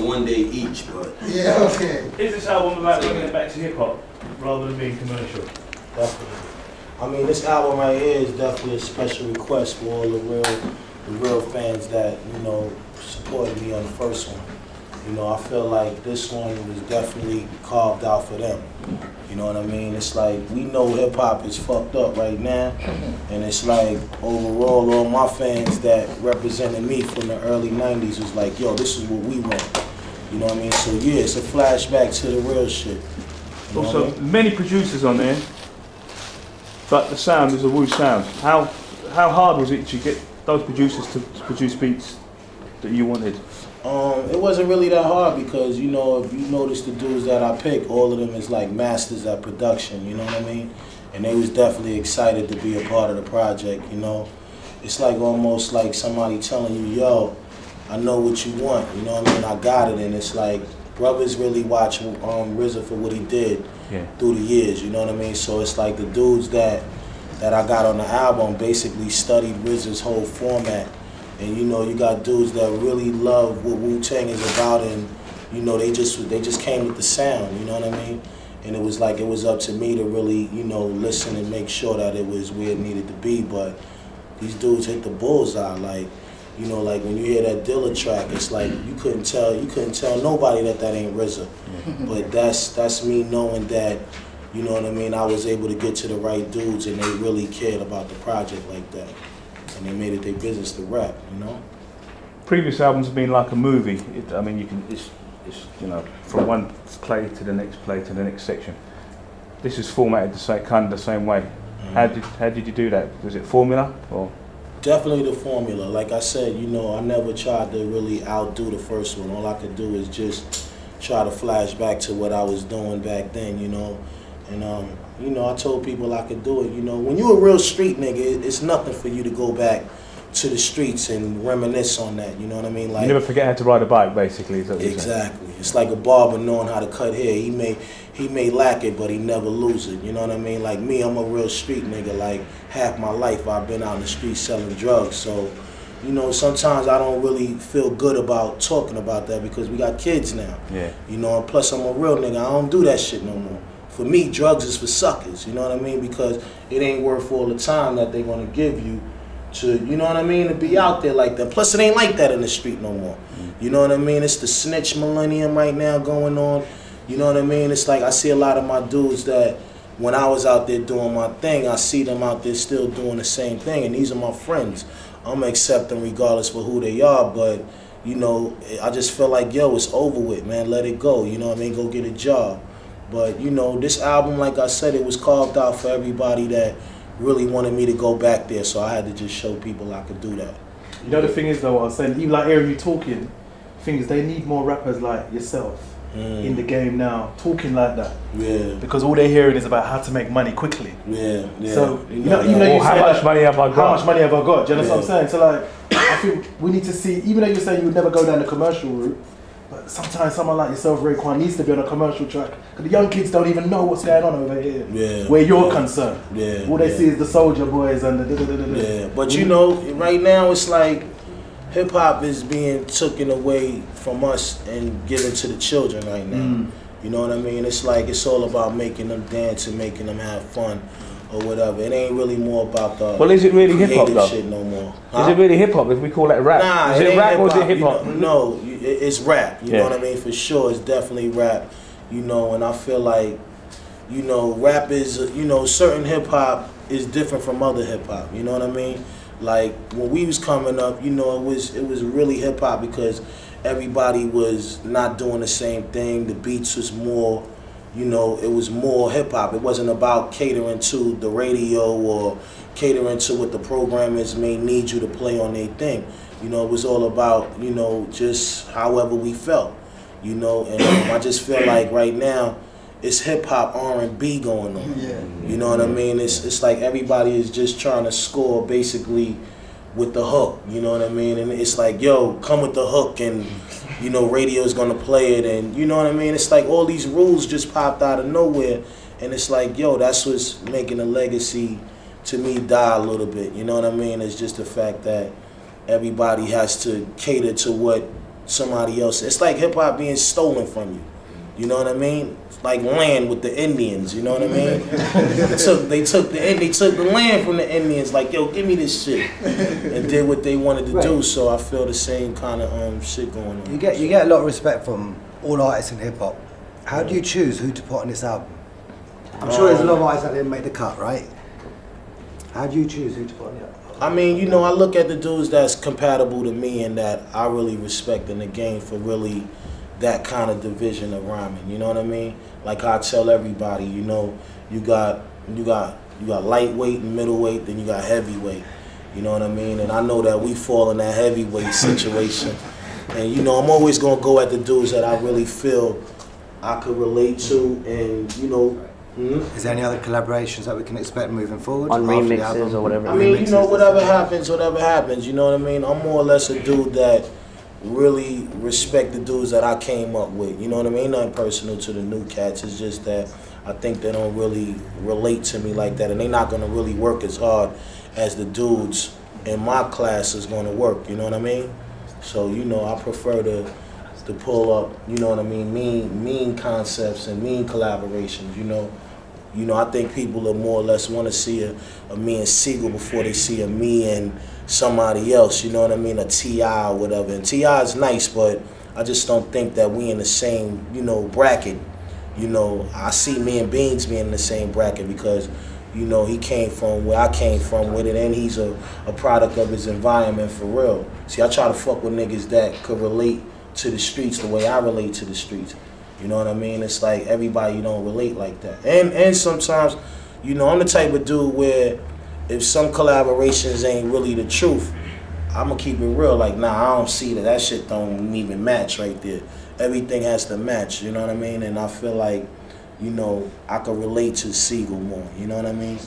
one day each, but... Yeah, okay. Is this album about bringing it back to hip-hop rather than being commercial? Definitely. I mean, this album right here is definitely a special request for all the real fans that, you know, supported me on the first one. You know, I feel like this one was definitely carved out for them. You know what I mean? It's like, we know hip-hop is fucked up right now, and it's like, overall, all my fans that represented me from the early 90s was like, yo, this is what we want. You know what I mean? So yeah, it's a flashback to the real shit. You know also, what I mean? many producers on there, but the sound is a Wu sound. How hard was it to get those producers to produce beats that you wanted? It wasn't really that hard because, you know, if you notice the dudes that I picked, all of them is like masters at production, you know what I mean? And they was definitely excited to be a part of the project, you know? It's like almost like somebody telling you, yo, I know what you want, you know what I mean? I got it, and it's like, brothers really watch RZA for what he did through the years, you know what I mean? So it's like the dudes that I got on the album basically studied RZA's whole format. And you know, you got dudes that really love what wu-tang is about, and you know, they just came with the sound, you know what I mean? And it was like, it was up to me to really, you know, listen and make sure that it was where it needed to be. But these dudes hit the bullseye. Like, you know, like when you hear that Dilla track, it's like you couldn't tell nobody that ain't RZA. But that's me knowing that, you know what I mean, I was able to get to the right dudes and they really cared about the project like that. And they made it their business to rap, you know? Previous albums have been like a movie. I mean, it's you know, from one play to the next play to the next section. This is formatted kind of the same way. Mm-hmm. How did you do that? Was it formula or? Definitely the formula. Like I said, you know, I never tried to really outdo the first one. All I could do is just try to flash back to what I was doing back then, you know? And you know, I told people I could do it. You know, when you're a real street nigga, it's nothing for you to go back to the streets and reminisce on that. You know what I mean? Like, you never forget how to ride a bike, basically. Is that what exactly. It's like a barber knowing how to cut hair. He may lack it, but he never lose it. You know what I mean? Like me, I'm a real street nigga. Like half my life, I've been out in the street selling drugs. So, you know, sometimes I don't really feel good about talking about that because we got kids now. Yeah. You know, and plus I'm a real nigga. I don't do that shit no more. For me, drugs is for suckers, you know what I mean? Because it ain't worth all the time that they're gonna give you to, you know what I mean, to be out there like that. Plus, it ain't like that in the street no more. You know what I mean? It's the snitch millennium right now going on. You know what I mean? It's like I see a lot of my dudes that when I was out there doing my thing, I see them out there still doing the same thing, and these are my friends. I'm gonna accept them regardless for who they are, but, you know, I just feel like, yo, it's over with, man. Let it go, you know what I mean? Go get a job. But, you know, this album, like I said, it was carved out for everybody that really wanted me to go back there, so I had to just show people I could do that. You know, the thing is, though, what I was saying, even like hearing you talking, the thing is, they need more rappers like yourself in the game now, talking like that. Yeah. Because all they're hearing is about how to make money quickly. Yeah, yeah. So, you know you how much money have I got? How much money have I got? Do you know what I'm saying? So, like, I think we need to see, even though you're saying you would never go down the commercial route, but sometimes someone like yourself, Raekwon, needs to be on a commercial track. Because the young kids don't even know what's going on over here. Yeah. Where you're concerned. Yeah. All they see is the Soldier Boys and the Yeah. But you know, right now it's like hip hop is being taken away from us and given to the children right now. You know what I mean? It's like it's all about making them dance and making them have fun or whatever. It ain't really more about the well, is it really hip hop though? Shit no more. Huh? Is it really hip hop if we call it rap? Nah, is it rap or is it hip hop? No, it's rap. You know what I mean? For sure, it's definitely rap. You know, and I feel like, you know, rap is, you know, certain hip hop is different from other hip hop. You know what I mean? Like when we was coming up, you know, it was really hip hop because everybody was not doing the same thing. The beats was more, you know, it was more hip hop. It wasn't about catering to the radio or catering to what the programmers may need you to play on their thing. You know, it was all about, you know, just however we felt, you know, and I just feel like right now it's hip hop R&B going on. Yeah. You know what I mean? It's like everybody is just trying to score basically with the hook, you know what I mean? And it's like, yo, come with the hook and, you know, radio's gonna play it and, you know what I mean? It's like all these rules just popped out of nowhere and it's like, yo, that's what's making the legacy to me die a little bit, you know what I mean? It's just the fact that everybody has to cater to what somebody else. It's like hip hop being stolen from you. You know what I mean? It's like land with the Indians. You know what I mean? they took the land from the Indians. Like, yo, give me this shit, and did what they wanted to do. So I feel the same kind of shit going on. You get a lot of respect from all artists in hip hop. How do you choose who to put on this album? I'm sure there's a lot of artists that didn't make the cut, right? How do you choose who to put on the album? I mean, you know, I look at the dudes that's compatible to me and that I really respect in the game for really that kind of division of rhyming. You know what I mean? Like I tell everybody, you know, you got lightweight and middleweight, then you got heavyweight. You know what I mean? And I know that we fall in that heavyweight situation. And you know, I'm always gonna go at the dudes that I really feel I could relate to, and you know. Is there any other collaborations that we can expect moving forward? On remixes or whatever? I mean, you know, whatever happens, you know what I mean? I'm more or less a dude that really respect the dudes that I came up with, you know what I mean? Nothing personal to the new cats, it's just that I think they don't really relate to me like that, and they're not gonna really work as hard as the dudes in my class is gonna work, you know what I mean? So, you know, I prefer to pull up, you know what I mean, mean concepts and mean collaborations, you know. You know, I think people are more or less want to see a me and Siegel before they see a me and somebody else, you know what I mean, a T.I. or whatever. And T.I. is nice, but I just don't think that we in the same, you know, bracket. You know, I see me and Beans being in the same bracket because, you know, he came from where I came from with it, and he's a product of his environment for real. See, I try to fuck with niggas that could relate to the streets the way I relate to the streets. You know what I mean? It's like everybody don't relate like that. And sometimes, you know, I'm the type of dude where if some collaborations ain't really the truth, I'm gonna keep it real. Like, nah, I don't see that. That shit don't even match right there. Everything has to match, you know what I mean? And I feel like, you know, I can relate to Siegel more, you know what I mean?